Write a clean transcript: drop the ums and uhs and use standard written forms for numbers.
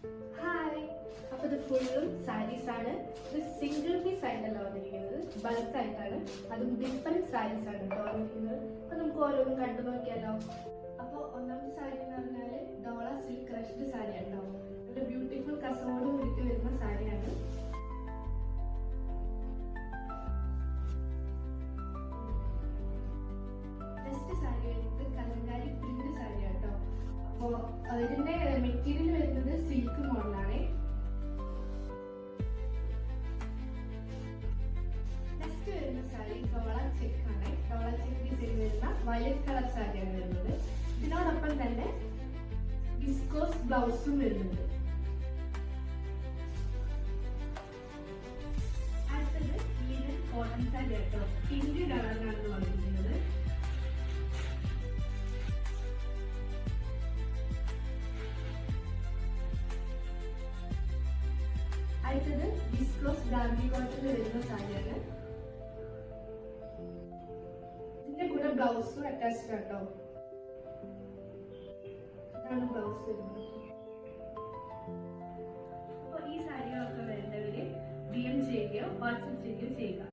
Hi, അപ്പോൾ ഇത് ഫുള്ളും സാരീസ് ആണ്. ഇത് സിംഗിൾ പീസ് ആയിട്ടല്ല വന്നിരിക്കുന്നത്, ബൾക്ക് ആയിട്ടാണ്. അതും ഡിഫറെന്റ് സാരീസ് ആണ് കേട്ടോ വന്നിരിക്കുന്നത്. അപ്പോൾ നമുക്ക് ഓരോന്നും കണ്ടു നോക്കിയാലോ. അപ്പോൾ ഒന്നാമത്തെ സാരി എന്ന് പറഞ്ഞാൽ ഡോള സിൽക്ക് ക്രഷ്ഡ് സാരി ആട്ടോ. നല്ല ബ്യൂട്ടിഫുൾ കസവോട് കൂടിയിട്ട് വരുന്ന സാരിയാണ്. നെക്സ്റ്റ് സാരി വരുന്നത് കലങ്കാരി പ്രിന്റ് സാരി ആട്ടോ. അപ്പോൾ ഇതിന്റെ മെറ്റീരിയൽ വരുന്നത് സിൽക്ക് മോഡലാണ്. നെക്സ്റ്റ് വരുന്ന സാരി ഡോള ചെക്ക് ആണ്. ഡോള ചെക്ക് ഡിസൈൻ വരുന്ന വയലറ്റ് കളർ സാരിയാണ് വരുന്നത്. ഇതിനോടൊപ്പം തന്നെ വിസ്കോസ് ബ്ലൗസും വരുന്നുണ്ട്. അടുത്തത് ലീനൻ കോട്ടൺ സാരി ആട്ടോ. പിങ്ക് കളറിലാണ് വന്നിരിക്കുന്നത്. അടുത്തത് വിസ്കോസ് ഗാന്ധി കോട്ടണിൽ വരുന്ന സാരിയാണ്. ഇതിന്റെ കൂടെ ബ്ലൗസും അറ്റാച്ച്ഡ് ആട്ടോ. ഇതാണ് ബ്ലൗസ് വരുന്നത്.